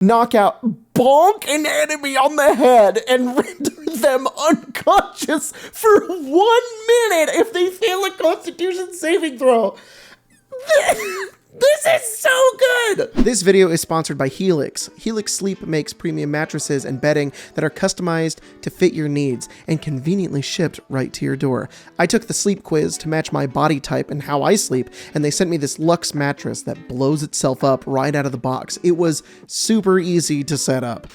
knock out, bonk an enemy on the head and render them unconscious for 1 minute if they fail a Constitution saving throw. This is so good! This video is sponsored by Helix. Helix Sleep makes premium mattresses and bedding that are customized to fit your needs and conveniently shipped right to your door. I took the sleep quiz to match my body type and how I sleep, and they sent me this Luxe mattress that blows itself up right out of the box. It was super easy to set up.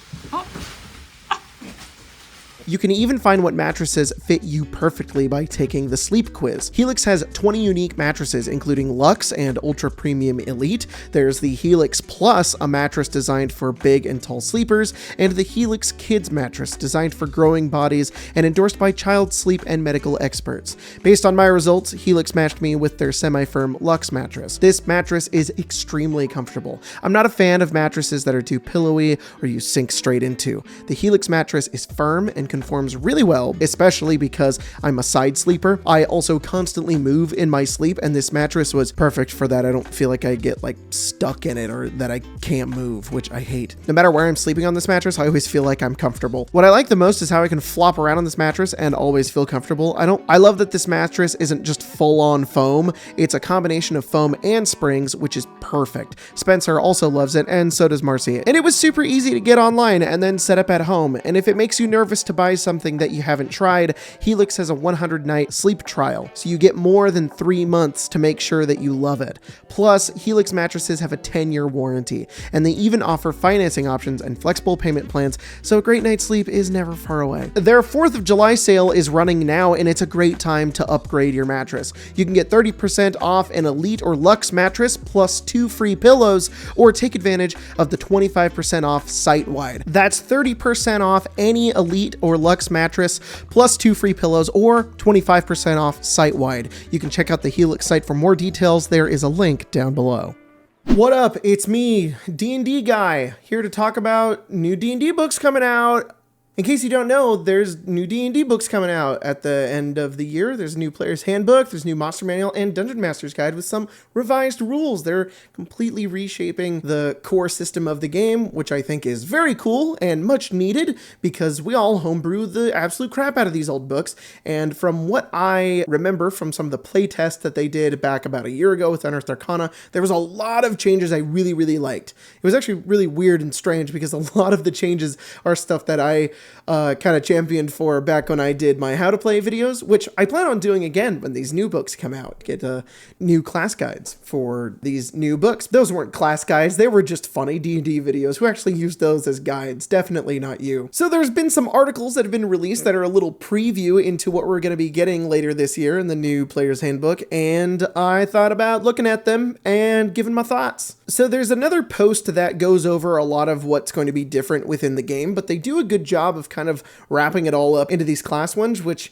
You can even find what mattresses fit you perfectly by taking the sleep quiz. Helix has 20 unique mattresses, including Luxe and Ultra Premium Elite. There's the Helix Plus, a mattress designed for big and tall sleepers, and the Helix Kids mattress, designed for growing bodies and endorsed by child sleep and medical experts. Based on my results, Helix matched me with their semi-firm Luxe mattress. This mattress is extremely comfortable. I'm not a fan of mattresses that are too pillowy or you sink straight into. The Helix mattress is firm and conforms really well, especially because I'm a side sleeper. I also constantly move in my sleep, and this mattress was perfect for that. I don't feel like I get like stuck in it or that I can't move, which I hate. No matter where I'm sleeping on this mattress, I always feel like I'm comfortable. What I like the most is how I can flop around on this mattress and always feel comfortable. I love that this mattress isn't just full-on foam. It's a combination of foam and springs, which is perfect. Spencer also loves it, and so does Marcy. And it was super easy to get online and then set up at home. And if it makes you nervous to buy something that you haven't tried, Helix has a 100-night sleep trial, so you get more than 3 months to make sure that you love it. Plus, Helix mattresses have a 10-year warranty, and they even offer financing options and flexible payment plans, so a great night's sleep is never far away. Their 4th of July sale is running now, and it's a great time to upgrade your mattress. You can get 30% off an Elite or Luxe mattress plus 2 free pillows, or take advantage of the 25% off site-wide. That's 30% off any Elite or Luxe mattress plus 2 free pillows, or 25% off site-wide. You can check out the Helix site for more details. There is a link down below. What up? It's me, D&D guy, here to talk about new D&D books coming out. In case you don't know, there's new D&D books coming out at the end of the year. There's a new Player's Handbook, there's a new Monster Manual, and Dungeon Master's Guide with some revised rules. They're completely reshaping the core system of the game, which I think is very cool and much needed because we all homebrew the absolute crap out of these old books. And from what I remember from some of the playtests that they did back about a year ago with Unearthed Arcana, there was a lot of changes I really, really liked. It was actually really weird and strange because a lot of the changes are stuff that I kind of championed for back when I did my how to play videos, which I plan on doing again when these new books come out. Get new class guides for these new books. Those weren't class guides, they were just funny D&D videos. Who actually used those as guides? Definitely not you. So there's been some articles that have been released that are a little preview into what we're going to be getting later this year in the new Player's Handbook, and I thought about looking at them and giving my thoughts. So there's another post that goes over a lot of what's going to be different within the game, but they do a good job of kind of wrapping it all up into these class ones, which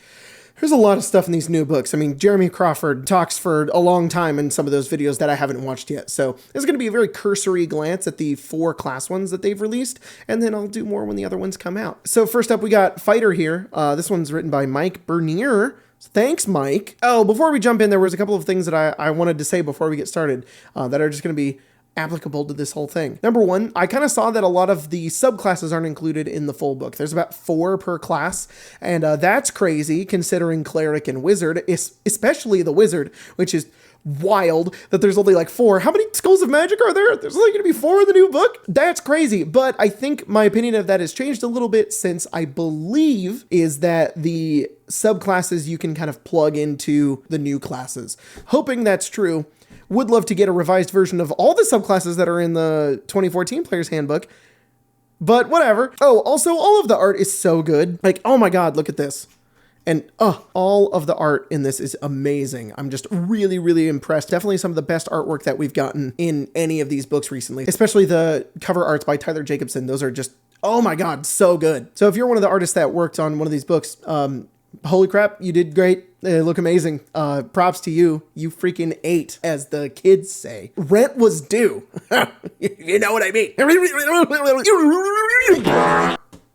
there's a lot of stuff in these new books. I mean, Jeremy Crawford talks for a long time in some of those videos that I haven't watched yet. So this is going to be a very cursory glance at the 4 class ones that they've released, and then I'll do more when the other ones come out. So first up, we got Fighter here. This one's written by Mike Bernier. Thanks, Mike. Oh, before we jump in, there was a couple of things that I wanted to say before we get started that are just going to be applicable to this whole thing. Number one, I kind of saw that a lot of the subclasses aren't included in the full book. There's about 4 per class, and that's crazy considering Cleric and Wizard, especially the Wizard, which is wild that there's only like 4. How many schools of magic are there? There's only going to be 4 in the new book? That's crazy. But I think my opinion of that has changed a little bit since I believe is that the subclasses you can kind of plug into the new classes. Hoping that's true. Would love to get a revised version of all the subclasses that are in the 2014 Player's Handbook, but whatever. Oh, also all of the art is so good. Like, oh my God, look at this. And all of the art in this is amazing. I'm just really, really impressed. Definitely some of the best artwork that we've gotten in any of these books recently, especially the cover arts by Tyler Jacobson. Those are just, oh my God, so good. So if you're one of the artists that worked on one of these books, holy crap, you did great. They look amazing. Props to you. You freaking ate, as the kids say. Rent was due. You know what I mean.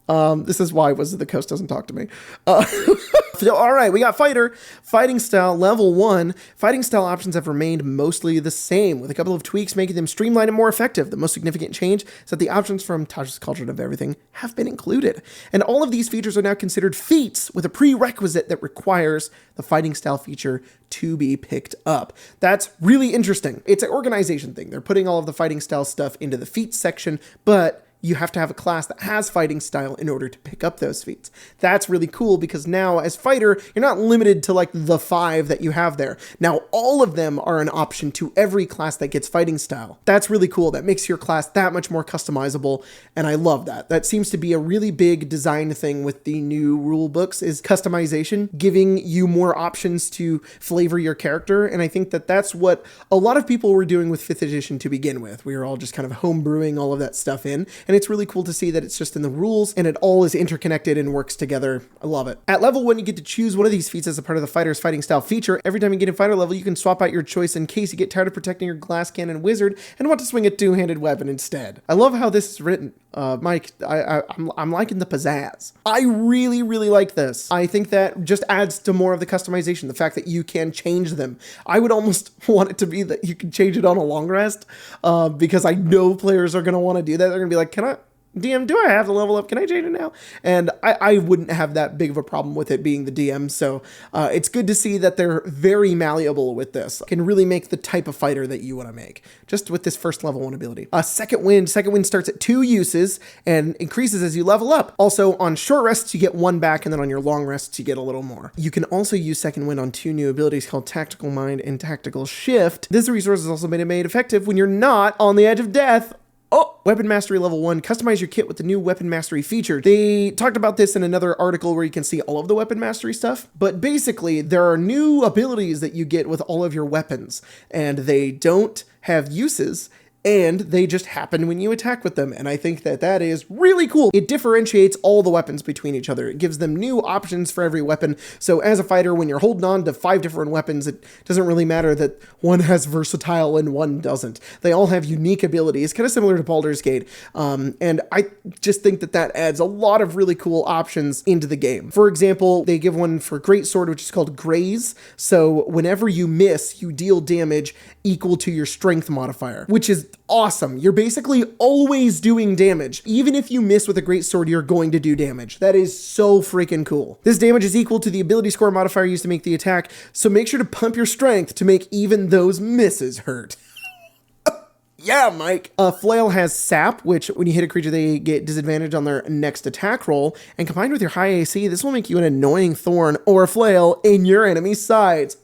This is why Wizard of the Coast doesn't talk to me. All right, we got Fighter. Fighting style, level 1. Fighting style options have remained mostly the same, with a couple of tweaks making them streamlined and more effective. The most significant change is that the options from Tasha's Cauldron of Everything have been included. And all of these features are now considered feats, with a prerequisite that requires the fighting style feature to be picked up. That's really interesting. It's an organization thing. They're putting all of the fighting style stuff into the feats section, but you have to have a class that has fighting style in order to pick up those feats. That's really cool because now as fighter, you're not limited to like the 5 that you have there. Now all of them are an option to every class that gets fighting style. That's really cool. That makes your class that much more customizable, and I love that. That seems to be a really big design thing with the new rule books is customization, giving you more options to flavor your character, and I think that that's what a lot of people were doing with 5th edition to begin with. We were all just kind of homebrewing all of that stuff in, and it's really cool to see that it's just in the rules and it all is interconnected and works together. I love it. At level 1, you get to choose one of these feats as a part of the fighter's fighting style feature. Every time you get in fighter level, you can swap out your choice in case you get tired of protecting your glass cannon wizard and want to swing a 2-handed weapon instead. I love how this is written. Mike, I'm liking the pizzazz. I really, really like this. I think that just adds to more of the customization, the fact that you can change them. I would almost want it to be that you can change it on a long rest, because I know players are going to want to do that. They're going to be like, DM, do I have the level up? Can I change it now? And I wouldn't have that big of a problem with it being the DM. So it's good to see that they're very malleable with this. Can really make the type of fighter that you want to make just with this first level 1 ability. Second Wind starts at 2 uses and increases as you level up. Also on short rests, you get 1 back, and then on your long rests, you get a little more. You can also use Second Wind on 2 new abilities called Tactical Mind and Tactical Shift. This resource has also been made effective when you're not on the edge of death. Oh, Weapon Mastery level 1, customize your kit with the new Weapon Mastery feature. They talked about this in another article where you can see all of the Weapon Mastery stuff, but basically there are new abilities that you get with all of your weapons, and they don't have uses, and they just happen when you attack with them, and I think that that is really cool. It differentiates all the weapons between each other. It gives them new options for every weapon, so as a fighter, when you're holding on to 5 different weapons, it doesn't really matter that one has versatile and one doesn't. They all have unique abilities, kind of similar to Baldur's Gate, and I just think that that adds a lot of really cool options into the game. For example, they give one for Greatsword, which is called Graze, so whenever you miss, you deal damage equal to your strength modifier, which is awesome. You're basically always doing damage. Even if you miss with a greatsword, you're going to do damage. That is so freaking cool. This damage is equal to the ability score modifier used to make the attack, so make sure to pump your strength to make even those misses hurt. Yeah, Mike. Flail has Sap, which when you hit a creature, they get disadvantage on their next attack roll. And combined with your high AC, this will make you an annoying thorn or flail in your enemy's sides.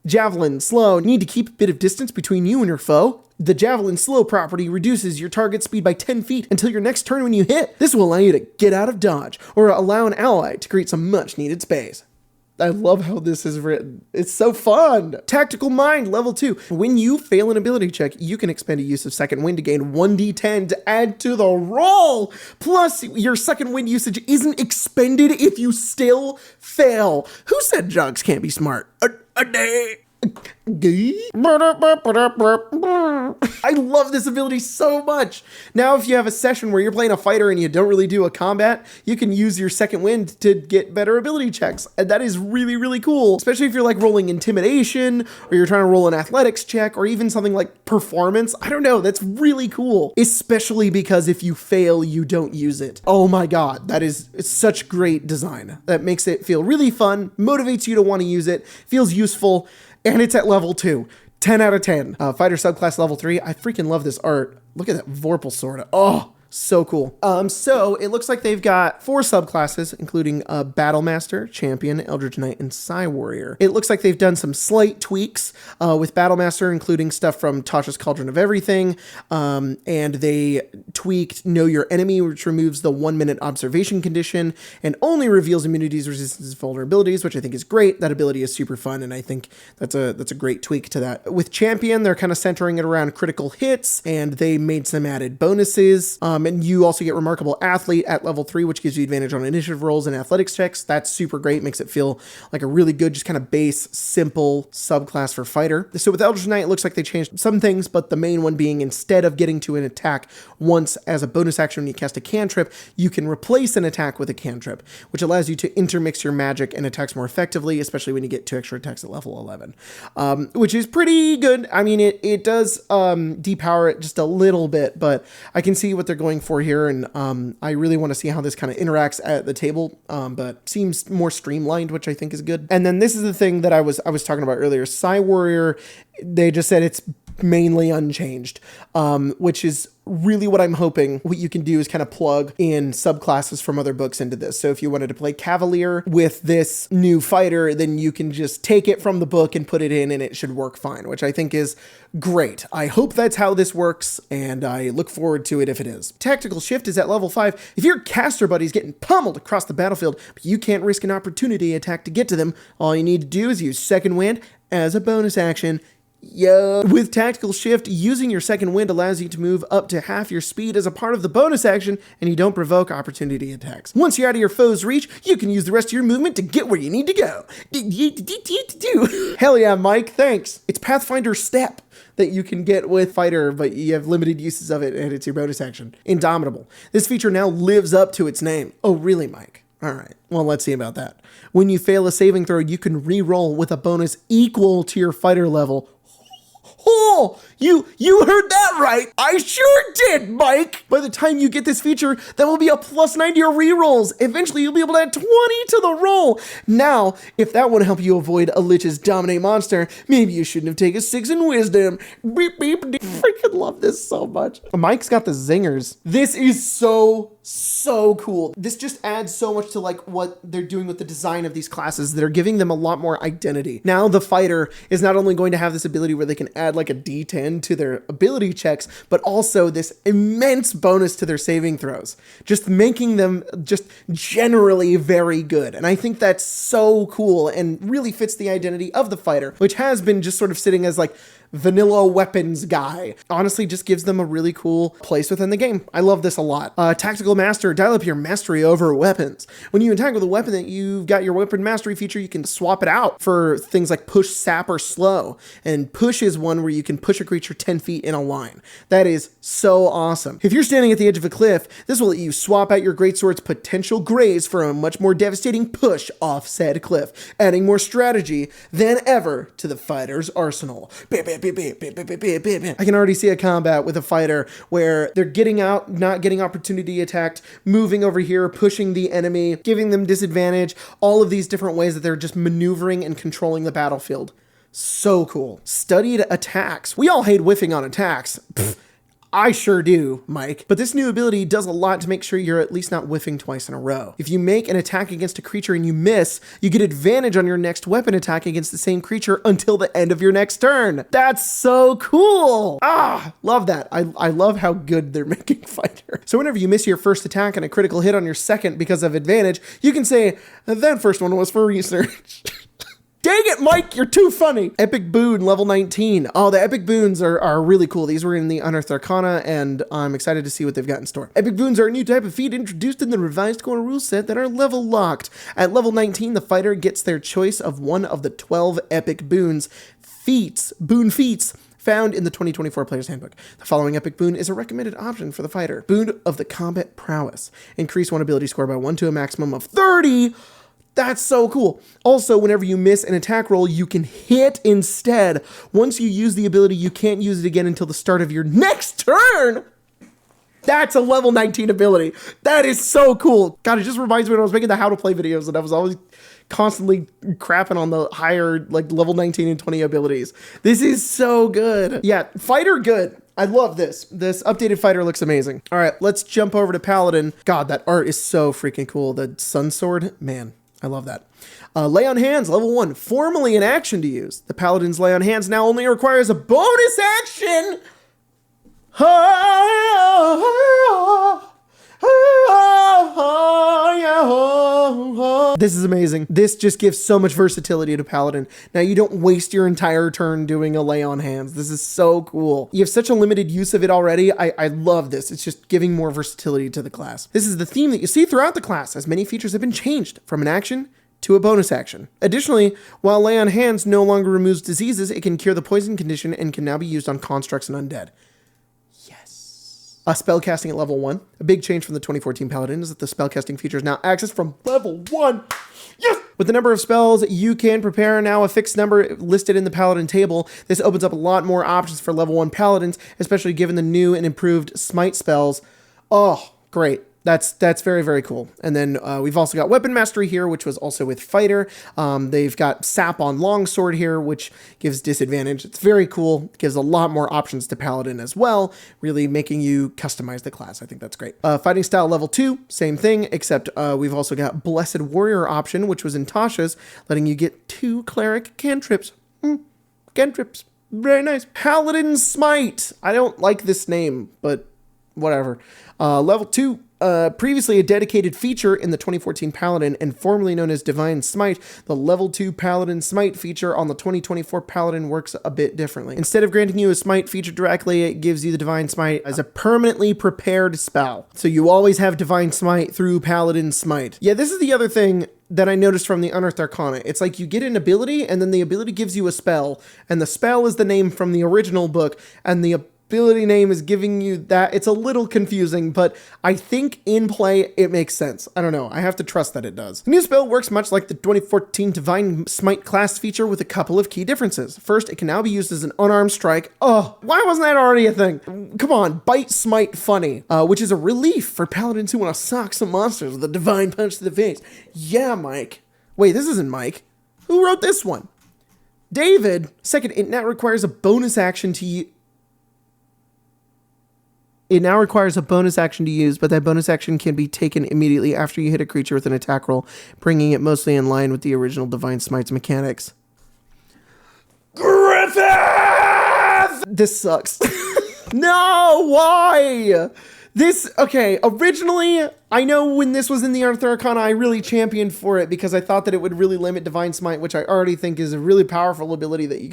Javelin, slow. You need to keep a bit of distance between you and your foe. The Javelin slow property reduces your target speed by 10 feet until your next turn when you hit. This will allow you to get out of dodge or allow an ally to create some much needed space. I love how this is written. It's so fun. Tactical Mind, level 2. When you fail an ability check, you can expend a use of Second Wind to gain 1d10 to add to the roll. Plus, your Second Wind usage isn't expended if you still fail. Who said drugs can't be smart? A day. I love this ability so much. Now, if you have a session where you're playing a fighter and you don't really do a combat, you can use your Second Wind to get better ability checks. And that is really, really cool. Especially if you're like rolling intimidation or you're trying to roll an athletics check or even something like performance. I don't know. That's really cool. Especially because if you fail, you don't use it. Oh my God. It's such great design. That makes it feel really fun, motivates you to want to use it, feels useful. And it's at level 2. 10 out of 10. Fighter subclass level 3. I freaking love this art. Look at that Vorpal sword. Oh, so cool. So it looks like they've got 4 subclasses, including Battle Master, Champion, Eldritch Knight, and Psy Warrior. It looks like they've done some slight tweaks with Battle Master, including stuff from Tasha's Cauldron of Everything, and they tweaked Know Your Enemy, which removes the 1-minute observation condition and only reveals immunities, resistances, vulnerabilities, which I think is great. That ability is super fun, and I think that's a great tweak to that. With Champion, they're kind of centering it around critical hits, and they made some added bonuses. And you also get Remarkable Athlete at level 3, which gives you advantage on initiative rolls and athletics checks. That's super great. Makes it feel like a really good, just kind of base, simple subclass for fighter. So with Eldritch Knight, it looks like they changed some things, but the main one being instead of getting to an attack once once as a bonus action when you cast a cantrip, you can replace an attack with a cantrip, which allows you to intermix your magic and attacks more effectively, especially when you get 2 extra attacks at level 11, which is pretty good. I mean, it does depower it just a little bit, but I can see what they're going for here, and I really want to see how this kind of interacts at the table, but seems more streamlined, which I think is good. And then this is the thing that I was talking about earlier. Psy Warrior, they just said it's mainly unchanged, which is really what I'm hoping. What you can do is kind of plug in subclasses from other books into this. So if you wanted to play Cavalier with this new fighter, then you can just take it from the book and put it in, and it should work fine, which I think is great. I hope that's how this works, and I look forward to it if it is. Tactical Shift is at level 5. If your caster buddy's getting pummeled across the battlefield, but you can't risk an opportunity attack to get to them, all you need to do is use Second Wind as a bonus action. Yo. With Tactical Shift, using your Second Wind allows you to move up to half your speed as a part of the bonus action, and you don't provoke opportunity attacks. Once you're out of your foe's reach, you can use the rest of your movement to get where you need to go. Hell yeah, Mike, thanks. It's Pathfinder Step that you can get with Fighter, but you have limited uses of it, and it's your bonus action. Indomitable. This feature now lives up to its name. Oh, really, Mike? All right, well, let's see about that. When you fail a saving throw, you can re-roll with a bonus equal to your fighter level. Oh, you heard that right. I sure did, Mike. By the time you get this feature, that will be a +9 to your rerolls. Eventually, you'll be able to add 20 to the roll. Now, if that would help you avoid a Lich's Dominate monster, maybe you shouldn't have taken 6 in Wisdom. Beep, beep, beep. Freaking love this so much. Mike's got the zingers. This is so cool. This just adds so much to like what they're doing with the design of these classes. They're giving them a lot more identity. Now the fighter is not only going to have this ability where they can add like a D10 to their ability checks, but also this immense bonus to their saving throws, just making them just generally very good. And I think that's so cool and really fits the identity of the fighter, which has been just sort of sitting as like vanilla weapons guy. Honestly, just gives them a really cool place within the game. I love this a lot. Tactical Master, dial up your mastery over weapons. When you attack with a weapon that you've got your weapon mastery feature, you can swap it out for things like push, sap, or slow. And push is one where you can push a creature 10 feet in a line. That is so awesome. If you're standing at the edge of a cliff, this will let you swap out your greatsword's potential graze for a much more devastating push off said cliff, adding more strategy than ever to the fighter's arsenal. I can already see a combat with a fighter where they're getting out, not getting opportunity attacked, moving over here, pushing the enemy, giving them disadvantage, all of these different ways that they're just maneuvering and controlling the battlefield. So cool. Studied attacks. We all hate whiffing on attacks. Pfft. I sure do, Mike. But this new ability does a lot to make sure you're at least not whiffing twice in a row. If you make an attack against a creature and you miss, you get advantage on your next weapon attack against the same creature until the end of your next turn. That's so cool. Love that. I love how good they're making fighter. So whenever you miss your first attack and a critical hit on your second because of advantage, you can say, that first one was for research. Dang it, Mike, you're too funny. Epic Boon, level 19. Oh, the Epic Boons are really cool. These were in the Unearthed Arcana, and I'm excited to see what they've got in store. Epic Boons are a new type of feat introduced in the revised core rule set that are level locked. At level 19, the fighter gets their choice of one of the 12 Epic Boon feats, found in the 2024 Player's Handbook. The following Epic Boon is a recommended option for the fighter. Boon of the Combat Prowess. Increase one ability score by 1 to a maximum of 30. That's so cool. Also, whenever you miss an attack roll, you can hit instead. Once you use the ability, you can't use it again until the start of your next turn. That's a level 19 ability. That is so cool. God, it just reminds me when I was making the how to play videos and I was always constantly crapping on the higher, like level 19 and 20 abilities. This is so good. Yeah, fighter good. I love this. This updated fighter looks amazing. All right, let's jump over to Paladin. God, that art is so freaking cool. The sun sword, man. I love that. Lay on Hands, level 1, formally an action to use. The Paladin's Lay on Hands now only requires a bonus action. This is amazing. This just gives so much versatility to Paladin. Now you don't waste your entire turn doing a Lay on Hands. This is so cool. You have such a limited use of it already. I love this. It's just giving more versatility to the class. This is the theme that you see throughout the class, as many features have been changed from an action to a bonus action. Additionally, while Lay on Hands no longer removes diseases, it can cure the poison condition and can now be used on constructs and undead. Yes. spellcasting at level 1. A big change from the 2014 Paladin is that the spellcasting feature is now accessed from level 1. Yes! With the number of spells you can prepare now a fixed number listed in the Paladin table, this opens up a lot more options for level 1 Paladins, especially given the new and improved smite spells. Oh, great. That's very, very cool. And then we've also got Weapon Mastery here, which was also with Fighter. They've got Sap on Longsword here, which gives disadvantage. It's very cool. It gives a lot more options to Paladin as well, really making you customize the class. I think that's great. Fighting Style level 2, same thing, except we've also got Blessed Warrior option, which was in Tasha's, letting you get 2 Cleric cantrips. Cantrips. Very nice. Paladin Smite. I don't like this name, but whatever. Level 2. Previously a dedicated feature in the 2014 Paladin and formerly known as Divine Smite, the level 2 Paladin Smite feature on the 2024 Paladin works a bit differently. Instead of granting you a Smite feature directly, it gives you the Divine Smite as a permanently prepared spell. So you always have Divine Smite through Paladin Smite. Yeah, this is the other thing that I noticed from the Unearthed Arcana. It's like you get an ability and then the ability gives you a spell, and the spell is the name from the original book, and the ability name is giving you that. It's a little confusing, but I think in play it makes sense. I don't know. I have to trust that it does. The new spell works much like the 2014 Divine Smite class feature with a couple of key differences. First, it can now be used as an unarmed strike. Oh, why wasn't that already a thing? Come on, bite Smite funny, which is a relief for paladins who want to sock some monsters with a divine punch to the face. Yeah, Mike. Wait, this isn't Mike. Who wrote this one? David. Second, it now requires a bonus action to use. It now requires a bonus action to use, but that bonus action can be taken immediately after you hit a creature with an attack roll, bringing it mostly in line with the original Divine Smite's mechanics. Griffith! This sucks. No, why? Okay, originally, I know when this was in the Unearthed Arcana, I really championed for it because I thought that it would really limit Divine Smite, which I already think is a really powerful ability that you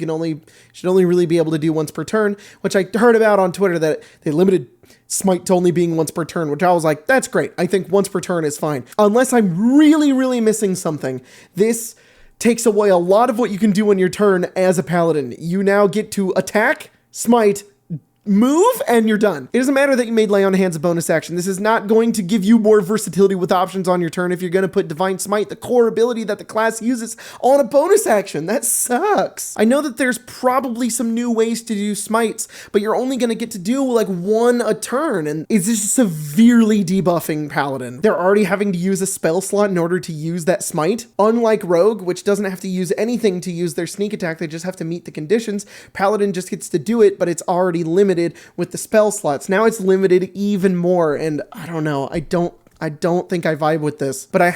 should only really be able to do once per turn, which I heard about on Twitter that they limited Smite to only being once per turn, which I was like, that's great. I think once per turn is fine. Unless I'm really, really missing something. This takes away a lot of what you can do on your turn as a paladin. You now get to attack, smite, move, and you're done. It doesn't matter that you made Lay on Hands a bonus action. This is not going to give you more versatility with options on your turn if you're going to put Divine Smite, the core ability that the class uses, on a bonus action. That sucks. I know that there's probably some new ways to do smites, but you're only going to get to do like one a turn, and it's just severely debuffing Paladin. They're already having to use a spell slot in order to use that smite. Unlike Rogue, which doesn't have to use anything to use their sneak attack, they just have to meet the conditions. Paladin just gets to do it, but it's already limited with the spell slots. Now it's limited even more, and I don't know. I don't think I vibe with this, but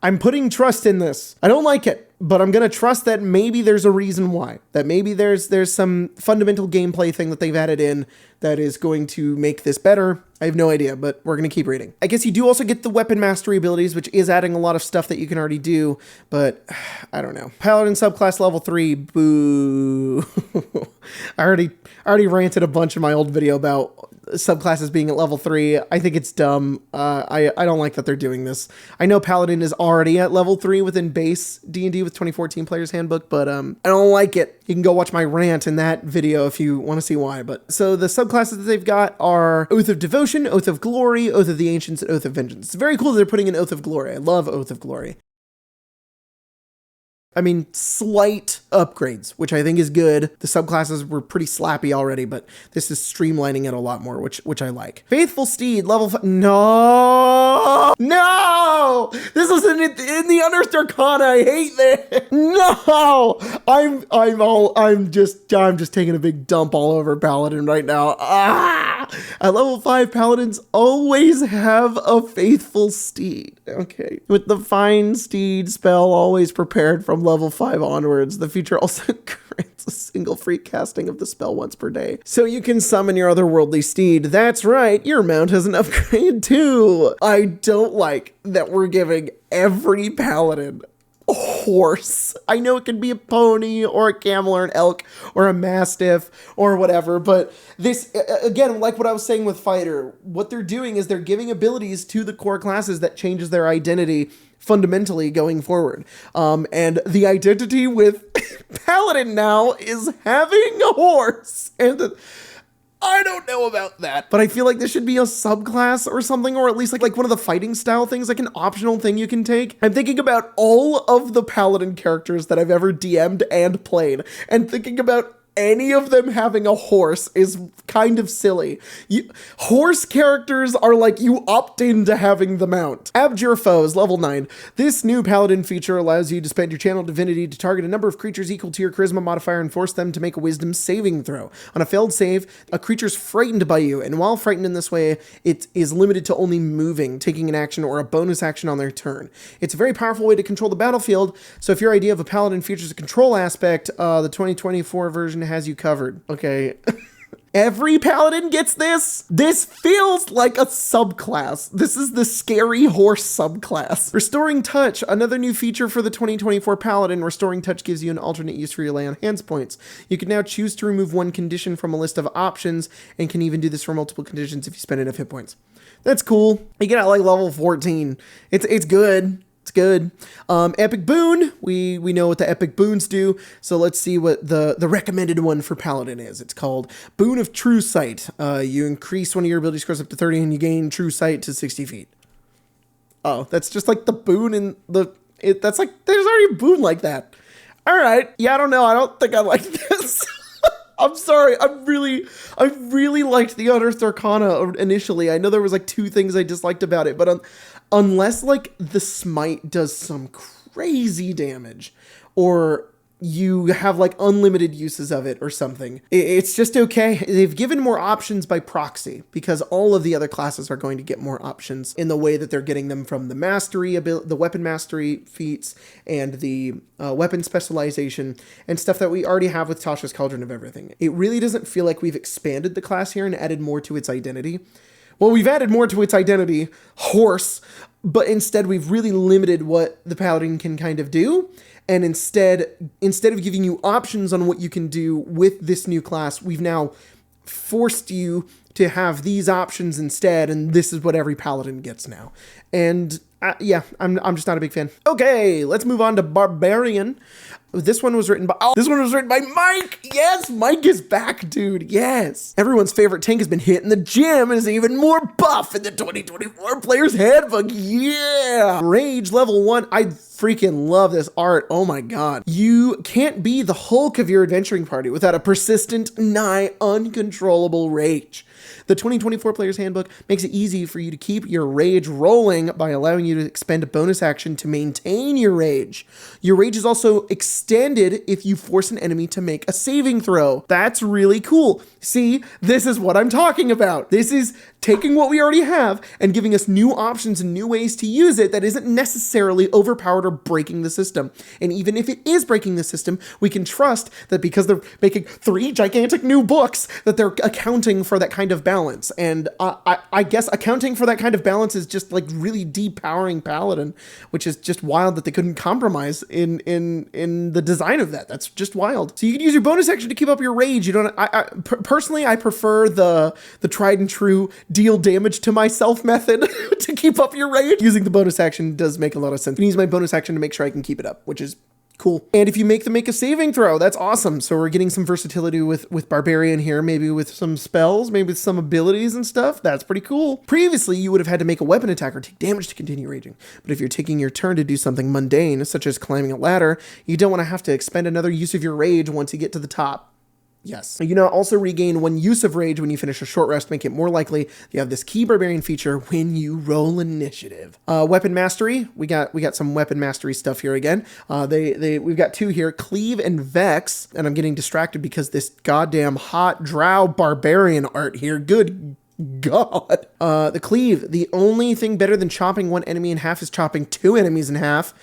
I'm putting trust in this. I don't like it, but I'm gonna trust that maybe there's a reason why. That maybe there's some fundamental gameplay thing that they've added in that is going to make this better. I have no idea, but we're gonna keep reading. I guess you do also get the weapon mastery abilities, which is adding a lot of stuff that you can already do, but I don't know. Paladin subclass level 3, boo. I already ranted a bunch in my old video about subclasses being at level 3. I think it's dumb. I don't like that they're doing this. I know Paladin is already at level 3 within base D&D with 2014 Player's Handbook, but I don't like it. You can go watch my rant in that video if you want to see why. But so the subclasses that they've got are Oath of Devotion, Oath of Glory, Oath of the Ancients, and Oath of Vengeance. It's very cool that they're putting in Oath of Glory. I love Oath of Glory. I mean, slight upgrades, which I think is good. The subclasses were pretty slappy already, but this is streamlining it a lot more, which I like. Faithful Steed, level 5. No! This is in the Unearthed Arcana. I hate this. No! I'm just taking a big dump all over Paladin right now. At level 5, Paladins always have a Faithful Steed. Okay. With the Fine Steed spell always prepared from level 5 onwards, the feature also grants a single free casting of the spell once per day, so you can summon your otherworldly steed. That's right, your mount has an upgrade too. I don't like that we're giving every paladin a horse. I know it could be a pony or a camel or an elk or a mastiff or whatever, but this, again, like what I was saying with Fighter, what they're doing is they're giving abilities to the core classes that changes their identity fundamentally going forward. And the identity with Paladin now is having a horse. And I don't know about that, but I feel like this should be a subclass or something, or at least like one of the fighting style things, like an optional thing you can take. I'm thinking about all of the Paladin characters that I've ever DM'd and played, and thinking about any of them having a horse is kind of silly. Horse characters are like you opt into having the mount. Abjure Foes, level 9. This new Paladin feature allows you to spend your channel divinity to target a number of creatures equal to your charisma modifier and force them to make a wisdom saving throw. On a failed save, a creature's frightened by you, and while frightened in this way, it is limited to only moving, taking an action, or a bonus action on their turn. It's a very powerful way to control the battlefield, so if your idea of a Paladin features a control aspect, the 2024 version has you covered. Okay. Every Paladin gets this? This feels like a subclass. This is the scary horse subclass. Restoring Touch, another new feature for the 2024 Paladin. Restoring Touch gives you an alternate use for your lay on hands points. You can now choose to remove one condition from a list of options, and can even do this for multiple conditions if you spend enough hit points. That's cool. You get out like level 14. It's good. It's good. Epic Boon. We know what the epic boons do. So let's see what the recommended one for Paladin is. It's called Boon of True Sight. You increase one of your ability scores up to 30 and you gain True Sight to 60 feet. Oh, that's just like the boon in that's like, there's already a boon like that. All right. Yeah, I don't know. I don't think I like this. I'm sorry. I really liked the Unearthed Arcana initially. I know there was like 2 things I disliked about it, but unless like the smite does some crazy damage, or you have like unlimited uses of it or something, it's just okay. They've given more options by proxy, because all of the other classes are going to get more options in the way that they're getting them from the mastery, the weapon mastery feats, and the weapon specialization, and stuff that we already have with Tasha's Cauldron of Everything. It really doesn't feel like we've expanded the class here and added more to its identity. Well, we've added more to its identity, horse, but instead we've really limited what the Paladin can kind of do. And instead of giving you options on what you can do with this new class, we've now forced you to have these options instead, and this is what every Paladin gets now. And yeah, I'm just not a big fan. Okay, let's move on to Barbarian. This one was written by Mike. Yes, Mike is back, dude. Yes. Everyone's favorite tank has been hit in the gym and is even more buff in the 2024 Player's Handbook. Yeah. Rage level 1. I freaking love this art. Oh my God. You can't be the Hulk of your adventuring party without a persistent, nigh uncontrollable rage. The 2024 Player's Handbook makes it easy for you to keep your rage rolling by allowing you to expend a bonus action to maintain your rage. Your rage is also extended if you force an enemy to make a saving throw. That's really cool. See, this is what I'm talking about. This is taking what we already have and giving us new options and new ways to use it that isn't necessarily overpowered or breaking the system. And even if it is breaking the system, we can trust that because they're making 3 gigantic new books, that they're accounting for that kind of balance. And I guess accounting for that kind of balance is just like really depowering Paladin, which is just wild that they couldn't compromise in the design of that. That's just wild. So you can use your bonus action to keep up your rage. You don't. Personally, I prefer the tried and true deal damage to myself method to keep up your rage. Using the bonus action does make a lot of sense. I can use my bonus action to make sure I can keep it up, which is cool. And if you make them make a saving throw, that's awesome. So we're getting some versatility with Barbarian here, maybe with some spells, maybe with some abilities and stuff. That's pretty cool. Previously, you would have had to make a weapon attack or take damage to continue raging. But if you're taking your turn to do something mundane, such as climbing a ladder, you don't want to have to expend another use of your rage once you get to the top. Yes. You now also regain 1 use of rage when you finish a short rest, make it more likely you have this key Barbarian feature when you roll initiative. Weapon mastery. We got some weapon mastery stuff here again. We've got 2 here, Cleave and Vex, and I'm getting distracted because this goddamn hot drow Barbarian art here. Good God. The Cleave. The only thing better than chopping 1 enemy in half is chopping 2 enemies in half.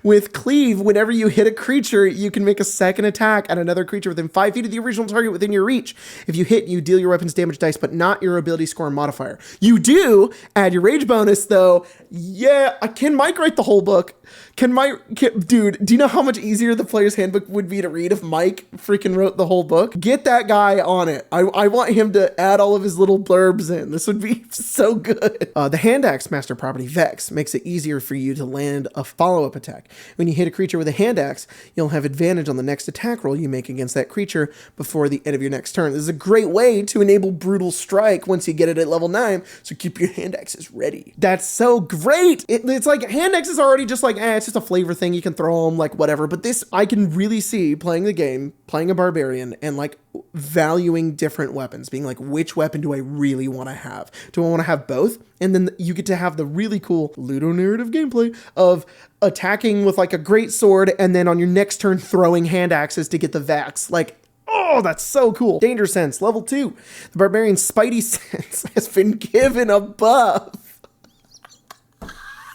With Cleave, whenever you hit a creature, you can make a second attack at another creature within 5 feet of the original target within your reach. If you hit, you deal your weapon's damage dice, but not your ability score and modifier. You do add your rage bonus, though. Yeah, can Mike write the whole book? Dude, do you know how much easier the Player's Handbook would be to read if Mike freaking wrote the whole book? Get that guy on it. I want him to add all of his little blurbs in. This would be so good. The Hand Axe Master property, Vex, makes it easier for you to land a follow-up attack attack. When you hit a creature with a hand axe, you'll have advantage on the next attack roll you make against that creature before the end of your next turn. This is a great way to enable Brutal Strike once you get it at level 9, so keep your hand axes ready. That's so great! It's like, hand axes are already just like, it's just a flavor thing, you can throw them, like whatever, but this, I can really see playing the game, playing a Barbarian, and like valuing different weapons, being like, which weapon do I really want to have? Do I want to have both? And then you get to have the really cool ludonarrative gameplay of attacking with like a great sword, and then on your next turn throwing hand axes to get the Vax. Like, oh, that's so cool. Danger Sense, level 2. The Barbarian's Spidey Sense has been given a buff.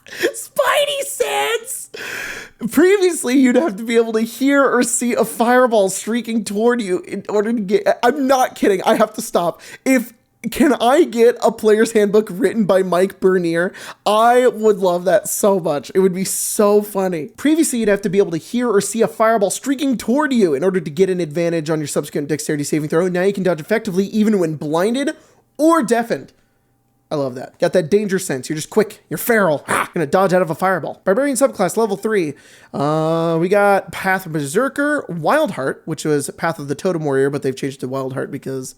Spidey Sense! Previously, you'd have to be able to hear or see a fireball streaking toward you in order to get... I'm not kidding. I have to stop. Can I get a player's handbook written by Mike Bernier? I would love that so much. It would be so funny. Previously, you'd have to be able to hear or see a fireball streaking toward you in order to get an advantage on your subsequent dexterity saving throw. Now you can dodge effectively even when blinded or deafened. I love that. Got that danger sense. You're just quick. You're feral. Gonna dodge out of a fireball. Barbarian subclass, level 3. We got Path of Berserker, Wildheart, which was Path of the Totem Warrior, but they've changed it to Wildheart because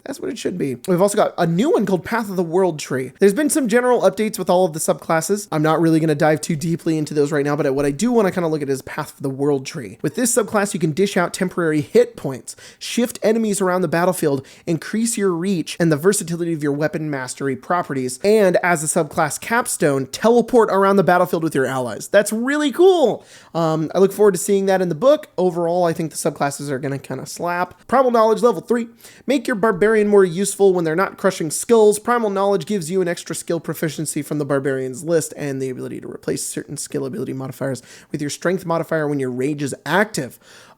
that's what it should be. We've also got a new one called Path of the World Tree. There's been some general updates with all of the subclasses. I'm not really going to dive too deeply into those right now, but what I do want to kind of look at is Path of the World Tree. With this subclass, you can dish out temporary hit points, shift enemies around the battlefield, increase your reach and the versatility of your weapon mastery properties, and as a subclass capstone, teleport around the battlefield with your allies. That's really cool. I look forward to seeing that in the book. Overall, I think the subclasses are going to kind of slap. Primal Knowledge, level 3. Make your Barbarian more useful when they're not crushing skulls. Primal Knowledge gives you an extra skill proficiency from the Barbarian's list and the ability to replace certain skill ability modifiers with your strength modifier when your rage is active.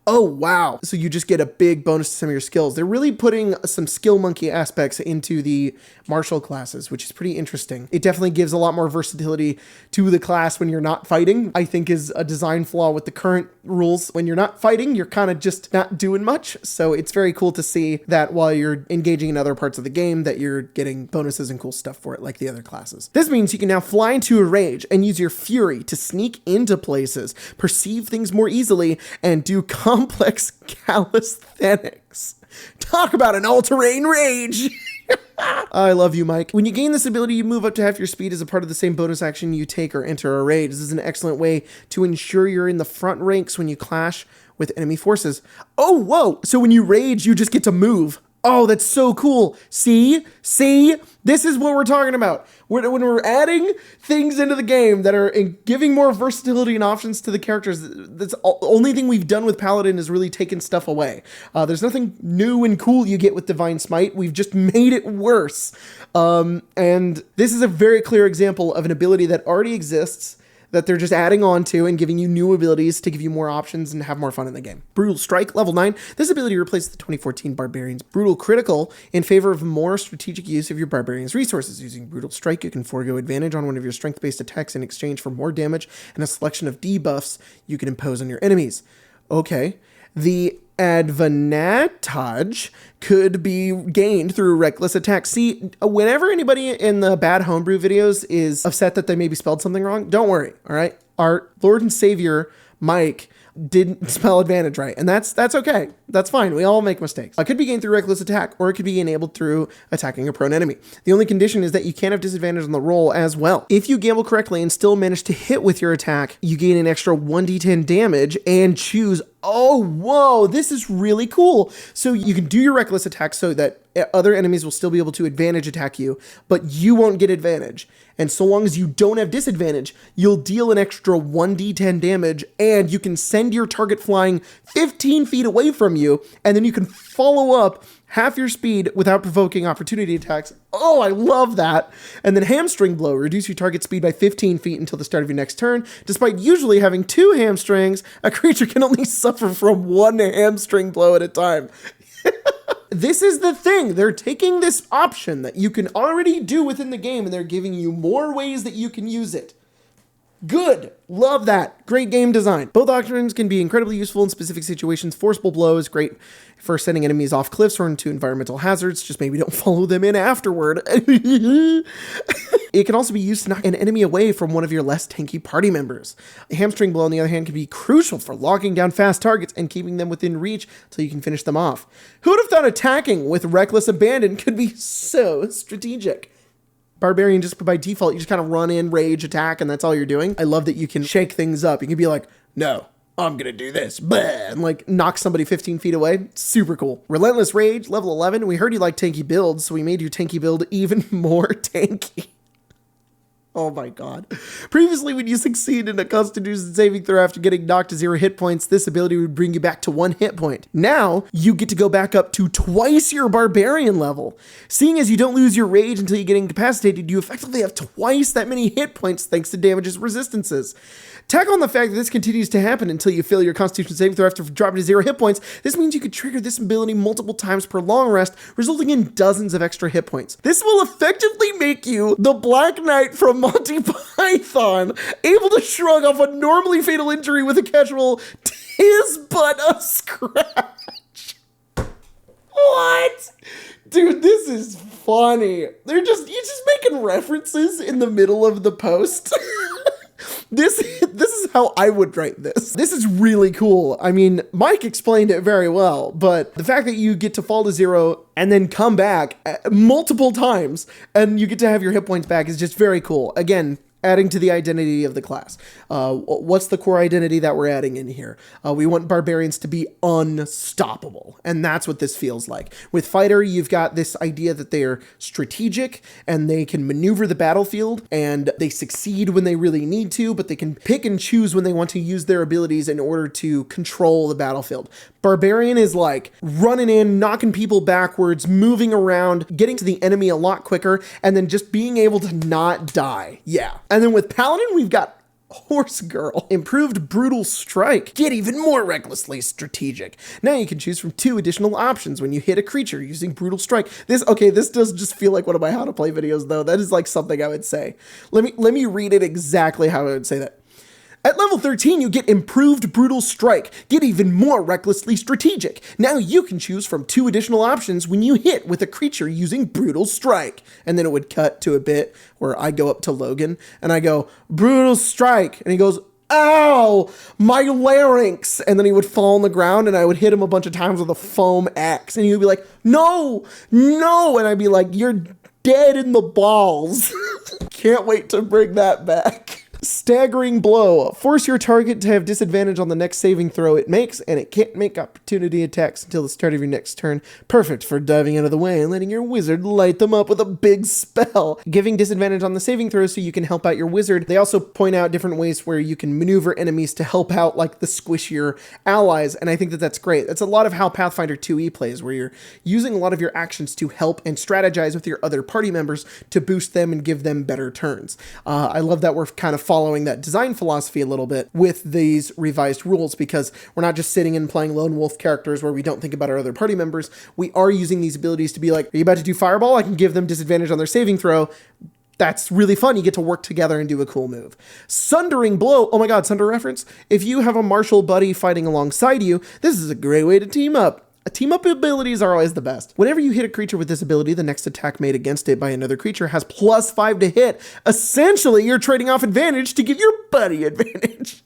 Oh, wow. So you just get a big bonus to some of your skills. They're really putting some skill monkey aspects into the martial classes, which is pretty interesting. It definitely gives a lot more versatility to the class when you're not fighting. I think is a design flaw with the current rules. When you're not fighting, you're kind of just not doing much. So it's very cool to see that while you're engaging in other parts of the game, that you're getting bonuses and cool stuff for it, like the other classes. This means you can now fly into a rage and use your fury to sneak into places, perceive things more easily, and do complex calisthenics. Talk about an all-terrain rage. I love you, Mike. When you gain this ability, you move up to half your speed as a part of the same bonus action you take or enter a raid. This is an excellent way to ensure you're in the front ranks when you clash with enemy forces. Oh, whoa. So when you rage, you just get to move. Oh, that's so cool. See? This is what we're talking about. When we're adding things into the game that are giving more versatility and options to the characters, that's the only thing we've done with Paladin is really taken stuff away. There's nothing new and cool you get with Divine Smite. We've just made it worse. And this is a very clear example of an ability that already exists that they're just adding on to and giving you new abilities to give you more options and have more fun in the game. Brutal Strike, level 9. This ability replaces the 2014 Barbarian's Brutal Critical in favor of more strategic use of your Barbarian's resources. Using Brutal Strike, you can forego advantage on one of your strength-based attacks in exchange for more damage and a selection of debuffs you can impose on your enemies. Okay. The advantage could be gained through reckless attack. See, whenever anybody in the bad homebrew videos is upset that they maybe spelled something wrong, don't worry, all right? Our Lord and Savior, Mike, didn't spell advantage right, and that's okay. That's fine. We all make mistakes. It could be gained through reckless attack, or it could be enabled through attacking a prone enemy. The only condition is that you can't have disadvantage on the roll as well. If you gamble correctly and still manage to hit with your attack, you gain an extra 1d10 damage and choose. Oh, whoa, this is really cool. So you can do your reckless attack so that other enemies will still be able to advantage attack you, but you won't get advantage. And so long as you don't have disadvantage, you'll deal an extra 1d10 damage, and you can send your target flying 15 feet away from you, and then you can follow up half your speed without provoking opportunity attacks. Oh, I love that. And then Hamstring Blow, reduce your target speed by 15 feet until the start of your next turn. Despite usually having 2 hamstrings, a creature can only suffer from 1 hamstring blow at a time. This is the thing. They're taking this option that you can already do within the game, and they're giving you more ways that you can use it. Good. Love that. Great game design. Both options can be incredibly useful in specific situations. Forcible Blow is great for sending enemies off cliffs or into environmental hazards. Just maybe don't follow them in afterward. It can also be used to knock an enemy away from one of your less tanky party members. Hamstring blow, on the other hand, can be crucial for locking down fast targets and keeping them within reach until you can finish them off. Who would have thought attacking with reckless abandon could be so strategic? Barbarian, just by default, you just kind of run in, rage, attack, and that's all you're doing. I love that you can shake things up. You can be like, no, I'm gonna do this, blah, and like knock somebody 15 feet away. Super cool. Relentless Rage, level 11. We heard you like tanky builds, so we made your tanky build even more tanky. Oh my god. Previously, when you succeed in a Constitution saving throw after getting knocked to 0 hit points, this ability would bring you back to 1 hit point. Now, you get to go back up to twice your Barbarian level. Seeing as you don't lose your rage until you get incapacitated, you effectively have twice that many hit points thanks to damage's resistances. Tack on the fact that this continues to happen until you fail your Constitution saving throw after dropping to 0 hit points. This means you could trigger this ability multiple times per long rest, resulting in dozens of extra hit points. This will effectively make you the Black Knight from Monty Python, able to shrug off a normally fatal injury with a casual "'tis but a scratch." What? Dude, this is funny. You're just making references in the middle of the post. This is how I would write this. This is really cool. I mean, Mike explained it very well, but the fact that you get to fall to 0 and then come back multiple times and you get to have your hit points back is just very cool. Again, adding to the identity of the class. What's the core identity that we're adding in here? We want barbarians to be unstoppable, and that's what this feels like. With fighter, you've got this idea that they're strategic and they can maneuver the battlefield and they succeed when they really need to, but they can pick and choose when they want to use their abilities in order to control the battlefield. Barbarian is like running in, knocking people backwards, moving around, getting to the enemy a lot quicker, and then just being able to not die. Yeah. And then with Paladin, we've got Horse Girl. Improved Brutal Strike. Get even more recklessly strategic. Now you can choose from 2 additional options when you hit a creature using Brutal Strike. This does just feel like one of my how to play videos though. That is like something I would say. Let me read it exactly how I would say that. At level 13, you get Improved Brutal Strike. Get even more recklessly strategic. Now you can choose from 2 additional options when you hit with a creature using Brutal Strike. And then it would cut to a bit where I go up to Logan and I go, Brutal Strike. And he goes, ow, my larynx. And then he would fall on the ground and I would hit him a bunch of times with a foam axe. And he would be like, no. And I'd be like, you're dead in the balls. Can't wait to bring that back. Staggering Blow. Force your target to have disadvantage on the next saving throw it makes, and it can't make opportunity attacks until the start of your next turn. Perfect for diving out of the way and letting your wizard light them up with a big spell. Giving disadvantage on the saving throw so you can help out your wizard. They also point out different ways where you can maneuver enemies to help out like the squishier allies, and I think that that's great. That's a lot of how Pathfinder 2e plays, where you're using a lot of your actions to help and strategize with your other party members to boost them and give them better turns. I love that we're kind of following that design philosophy a little bit with these revised rules, because we're not just sitting and playing lone wolf characters where we don't think about our other party members. We are using these abilities to be like, are you about to do fireball? I can give them disadvantage on their saving throw. That's really fun. You get to work together and do a cool move. Sundering Blow. Oh my god, Sunder reference. If you have a martial buddy fighting alongside you, this is a great way to team up. Team up abilities are always the best. Whenever you hit a creature with this ability, the next attack made against it by another creature has +5 to hit. Essentially, you're trading off advantage to give your buddy advantage.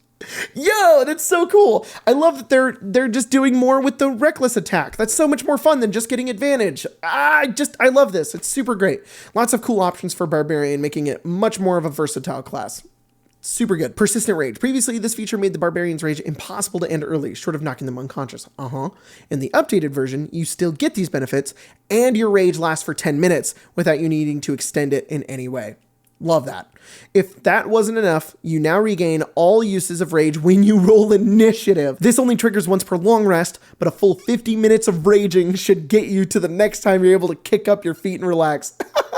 Yo, that's so cool. I love that they're just doing more with the reckless attack. That's so much more fun than just getting advantage. I love this. It's super great. Lots of cool options for Barbarian, making it much more of a versatile class. Super good. Persistent Rage. Previously, this feature made the Barbarian's Rage impossible to end early, short of knocking them unconscious. In the updated version, you still get these benefits, and your Rage lasts for 10 minutes without you needing to extend it in any way. Love that. If that wasn't enough, you now regain all uses of Rage when you roll Initiative. This only triggers once per long rest, but a full 50 minutes of raging should get you to the next time you're able to kick up your feet and relax.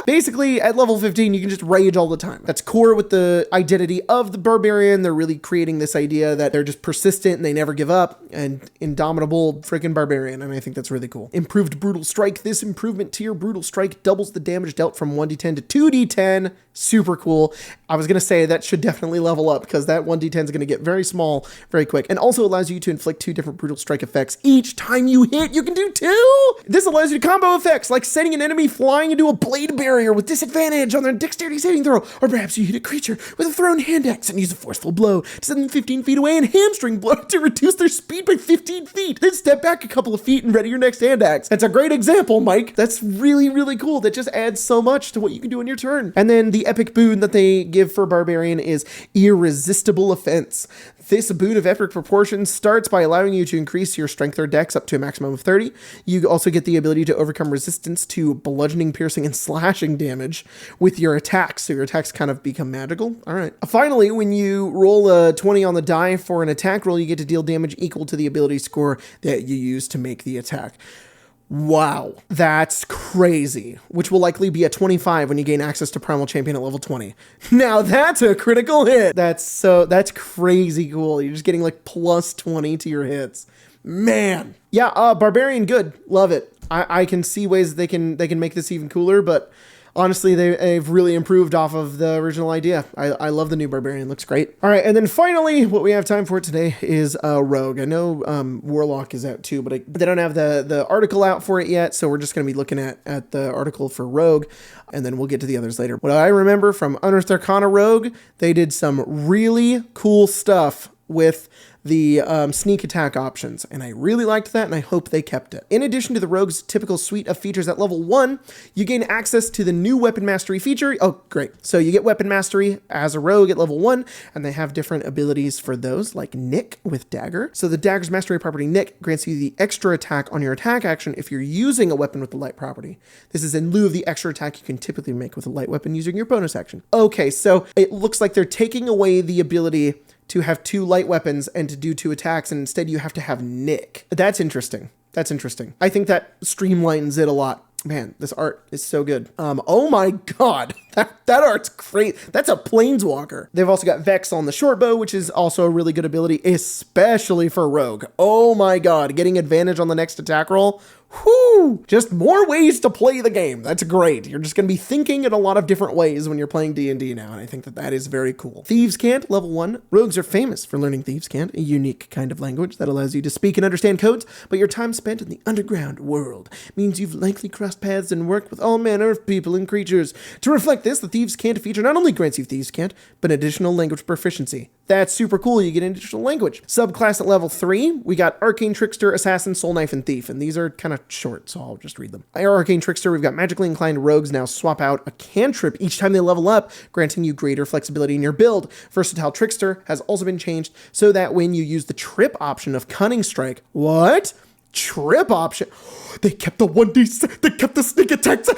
Basically, at level 15, you can just rage all the time. That's core with the identity of the Barbarian. They're really creating this idea that they're just persistent and they never give up, and indomitable freaking Barbarian, and I think that's really cool. Improved Brutal Strike. This improvement to your Brutal Strike doubles the damage dealt from 1d10 to 2d10. Super cool. I was going to say that should definitely level up, because that 1d10 is going to get very small very quick, and also allows you to inflict 2 different Brutal Strike effects. Each time you hit, you can do 2! This allows you to combo effects, like sending an enemy flying into a blade barrier barrier with disadvantage on their dexterity saving throw, or perhaps you hit a creature with a thrown hand axe and use a forceful blow to send them 15 feet away and hamstring blow to reduce their speed by 15 feet. Then step back a couple of feet and ready your next hand axe. That's a great example, Mike. That's really, really cool. That just adds so much to what you can do on your turn. And then the epic boon that they give for Barbarian is Irresistible Offense. This boon of epic proportions starts by allowing you to increase your strength or dex up to a maximum of 30. You also get the ability to overcome resistance to bludgeoning, piercing, and slashing damage with your attacks. So your attacks kind of become magical. All right. Finally, when you roll a 20 on the die for an attack roll, you get to deal damage equal to the ability score that you use to make the attack. Wow, that's crazy, which will likely be a 25 when you gain access to Primal Champion at level 20. Now that's a critical hit. That's crazy cool. You're just getting like plus 20 to your hits. Man. Yeah, Barbarian, good. Love it. I can see ways they can make this even cooler, but honestly, they've really improved off of the original idea. I love the new Barbarian. Looks great. All right, and then finally, what we have time for today is Rogue. I know Warlock is out too, but they don't have the article out for it yet, so we're just going to be looking at the article for Rogue, and then we'll get to the others later. What I remember from Unearthed Arcana Rogue, they did some really cool stuff with the sneak attack options, and I really liked that, and I hope they kept it. In addition to the Rogue's typical suite of features at level 1, you gain access to the new Weapon Mastery feature. Oh, great. So you get Weapon Mastery as a Rogue at level 1, and they have different abilities for those, like Nick with Dagger. So the Dagger's Mastery property, Nick, grants you the extra attack on your attack action if you're using a weapon with the light property. This is in lieu of the extra attack you can typically make with a light weapon using your bonus action. Okay, so it looks like they're taking away the ability to have 2 light weapons and to do 2 attacks, and instead you have to have Nick. That's interesting. That's interesting. I think that streamlines it a lot. Man, this art is so good. Oh my god, that art's great. That's a planeswalker. They've also got Vex on the short bow, which is also a really good ability, especially for Rogue. Oh my god, getting advantage on the next attack roll. Whoo! Just more ways to play the game. That's great. You're just going to be thinking in a lot of different ways when you're playing D&D now, and I think that is very cool. Thieves' Cant, level 1. Rogues are famous for learning Thieves' Cant, a unique kind of language that allows you to speak and understand codes, but your time spent in the underground world means you've likely crossed paths and worked with all manner of people and creatures. To reflect this, the Thieves' Cant feature not only grants you Thieves' Cant, but additional language proficiency. That's super cool. You get an additional language. Subclass at level 3, we got Arcane Trickster, Assassin, Soul Knife, and Thief, and these are kind of short, so I'll just read them. Our Arcane Trickster, we've got magically inclined rogues now swap out a cantrip each time they level up, granting you greater flexibility in your build. Versatile Trickster has also been changed so that when you use the trip option of Cunning Strike, what? Trip option? They kept the 1d6, they kept the sneak attacks.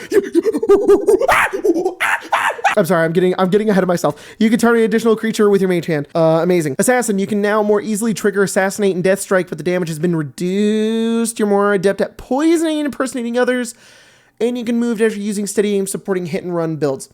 I'm sorry, I'm getting ahead of myself. You can target an additional creature with your mage hand. Amazing. Assassin, you can now more easily trigger Assassinate and Death Strike, but the damage has been reduced. You're more adept at poisoning and impersonating others, and you can move after using steady aim supporting hit and run builds.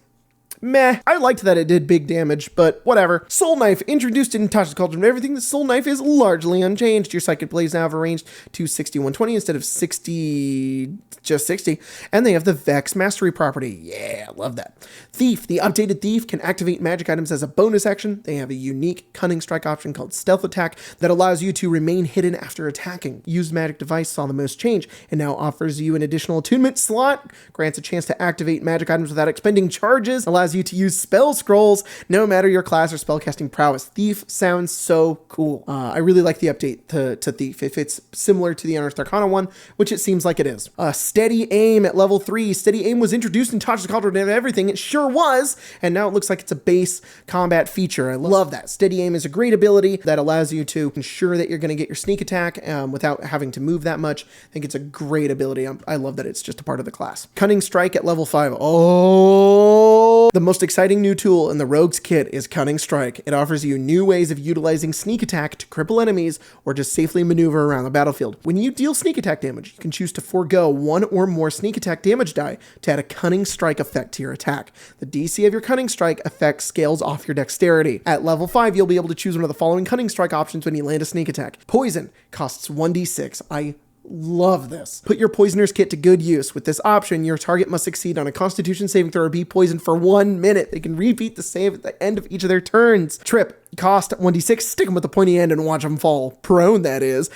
Meh. I liked that it did big damage, but whatever. Soul Knife, introduced in Tasha's Cauldron of Everything, the Soul Knife is largely unchanged. Your psychic blades now have a range to 60-120 instead of 60, just 60. And they have the Vex Mastery property. Yeah, love that. Thief, the updated Thief can activate magic items as a bonus action. They have a unique Cunning Strike option called Stealth Attack that allows you to remain hidden after attacking. Used Magic Device saw the most change and now offers you an additional attunement slot, grants a chance to activate magic items without expending charges, allows you to use spell scrolls no matter your class or spellcasting prowess. Thief sounds so cool. I really like the update to Thief. If it's similar to the Unearthed Arcana one, which it seems like it is. Steady Aim at level 3. Steady Aim was introduced in Tasha's Cauldron of Everything. It sure was, and now it looks like it's a base combat feature. I love that. Steady Aim is a great ability that allows you to ensure that you're going to get your sneak attack without having to move that much. I think it's a great ability. I love that it's just a part of the class. Cunning Strike at level 5. Oh, the most exciting new tool in the Rogue's kit is Cunning Strike. It offers you new ways of utilizing sneak attack to cripple enemies or just safely maneuver around the battlefield. When you deal sneak attack damage, you can choose to forego one or more sneak attack damage die to add a Cunning Strike effect to your attack. The DC of your Cunning Strike effect scales off your dexterity. At level 5, you'll be able to choose one of the following Cunning Strike options when you land a sneak attack. Poison costs 1d6. I love this. Put your Poisoner's Kit to good use. With this option, your target must succeed on a Constitution saving throw or be poisoned for 1 minute. They can repeat the save at the end of each of their turns. Trip. cost 1d6, stick them with the pointy end and watch them fall prone, that is.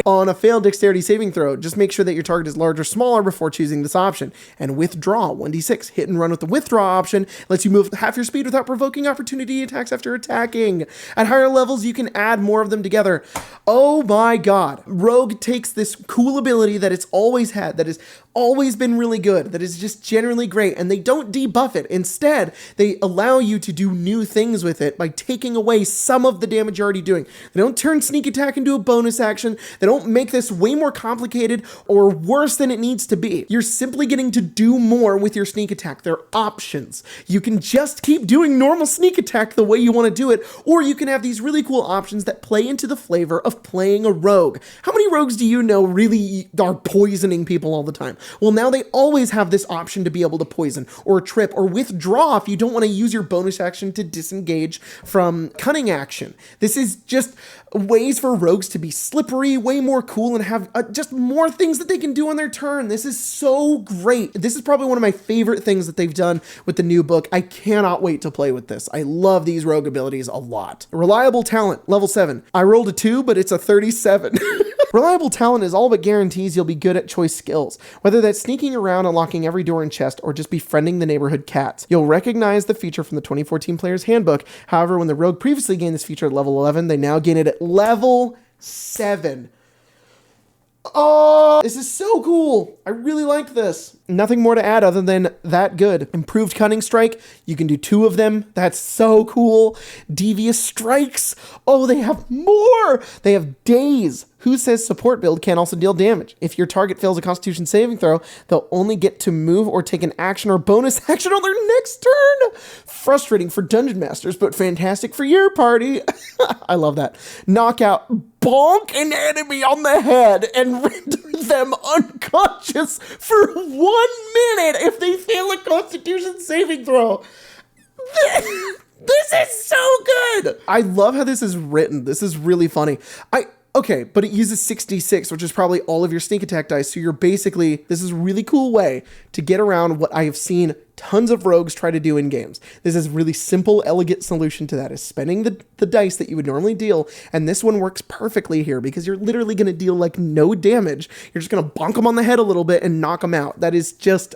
On a failed dexterity saving throw, just make sure that your target is large or smaller before choosing this option. And withdraw 1d6. Hit and run with the withdraw option lets you move half your speed without provoking opportunity attacks after attacking. At higher levels, you can add more of them together. Oh my god. Rogue takes this cool ability that it's always had, that has always been really good, that is just generally great, and they don't debuff it. Instead, they allow you to do new things with it by taking away some of the damage you're already doing. They don't turn sneak attack into a bonus action. They don't make this way more complicated or worse than it needs to be. You're simply getting to do more with your sneak attack. They're options. You can just keep doing normal sneak attack the way you want to do it, or you can have these really cool options that play into the flavor of playing a rogue. How many rogues do you know really are poisoning people all the time? Well, now they always have this option to be able to poison or trip or withdraw if you don't want to use your bonus action to disengage from cunning action. This is just ways for rogues to be slippery, way more cool, and have just more things that they can do on their turn. This is so great. This is probably one of my favorite things that they've done with the new book. I cannot wait to play with this. I love these rogue abilities a lot. Reliable talent, level 7. I rolled a 2, but it's a 37. Reliable talent is all but guarantees you'll be good at choice skills, whether that's sneaking around, unlocking every door and chest, or just befriending the neighborhood cats. You'll recognize the feature from the 2014 Player's Handbook. However, when the rogue previously gained this feature at level 11, they now gain it at level 7. Oh, this is so cool. I really like this. Nothing more to add other than that good. Improved Cunning Strike. You can do 2 of them. That's so cool. Devious Strikes. Oh, they have more. They have Daze. Who says support build can also deal damage? If your target fails a Constitution saving throw, they'll only get to move or take an action or bonus action on their next turn. Frustrating for dungeon masters, but fantastic for your party. I love that. Knockout. Bonk an enemy on the head and render them unconscious for 1 minute if they fail a Constitution saving throw. This is so good. I love how this is written. This is really funny. Okay, but it uses 66, which is probably all of your sneak attack dice. So you're basically, this is a really cool way to get around what I have seen tons of rogues try to do in games. This is a really simple, elegant solution to that, is spending the dice that you would normally deal. And this one works perfectly here because you're literally going to deal like no damage. You're just going to bonk them on the head a little bit and knock them out. That is just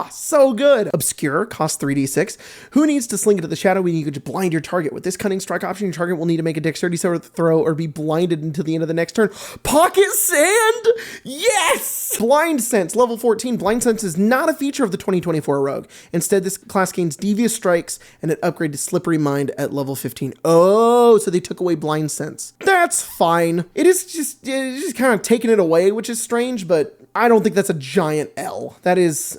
so good. Obscure costs 3d6. Who needs to sling into the shadow when you could just blind your target? With this Cunning Strike option, your target will need to make a dexterity saving throw or be blinded until the end of the next turn. Pocket Sand! Yes! Blind Sense, level 14. Blind Sense is not a feature of the 2024 Rogue. Instead, this class gains Devious Strikes and an upgrade to Slippery Mind at level 15. Oh, so they took away Blind Sense. That's fine. It's just kind of taking it away, which is strange, but I don't think that's a giant L. That's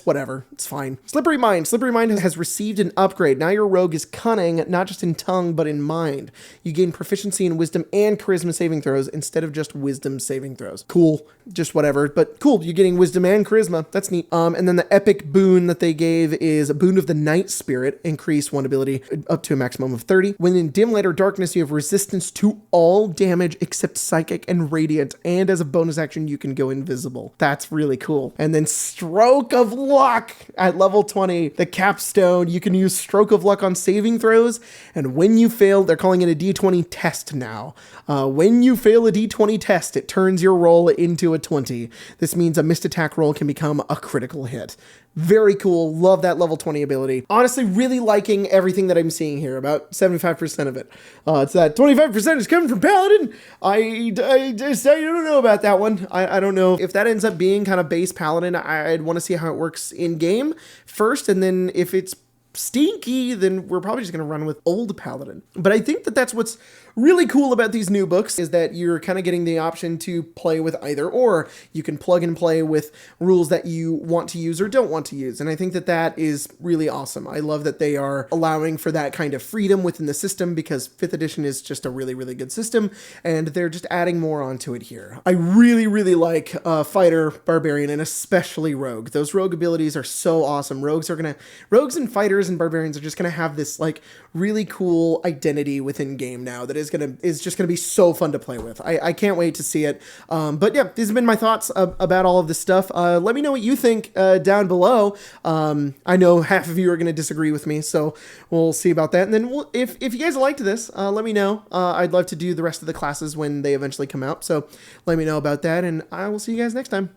whatever. It's fine. Slippery Mind. Slippery Mind has received an upgrade. Now your rogue is cunning, not just in tongue, but in mind. You gain proficiency in wisdom and charisma saving throws instead of just wisdom saving throws. Cool. Just whatever. But cool. You're getting wisdom and charisma. That's neat. And then the epic boon that they gave is a boon of the Night Spirit. Increase one ability up to a maximum of 30. When in dim light or darkness, you have resistance to all damage except psychic and radiant. And as a bonus action, you can go invisible. That's really cool. And then Stroke of Luck at level 20. The capstone, you can use Stroke of Luck on saving throws. And when you fail, they're calling it a D20 test now. When you fail a D20 test, it turns your roll into a 20. This means a missed attack roll can become a critical hit. Very cool. Love that level 20 ability. Honestly, really liking everything that I'm seeing here. About 75% of it. It's that 25% is coming from Paladin. I don't know about that one. I don't know if that ends up being kind of base Paladin. I'd want to see how it works in game first, and then if it's stinky, then we're probably just going to run with old Paladin. But I think that that's what's really cool about these new books, is that you're kind of getting the option to play with either or. You can plug and play with rules that you want to use or don't want to use. And I think that that is really awesome. I love that they are allowing for that kind of freedom within the system, because 5th edition is just a really, really good system, and they're just adding more onto it here. I really, really like Fighter, Barbarian, and especially Rogue. Those Rogue abilities are so awesome. Rogues and fighters Warriors and Barbarians are just going to have this like really cool identity within game now that is just going to be so fun to play with. I can't wait to see it. But yeah, these have been my thoughts about all of this stuff. Let me know what you think down below. I know half of you are going to disagree with me, so we'll see about that. And then if you guys liked this, let me know. I'd love to do the rest of the classes when they eventually come out. So let me know about that, and I will see you guys next time.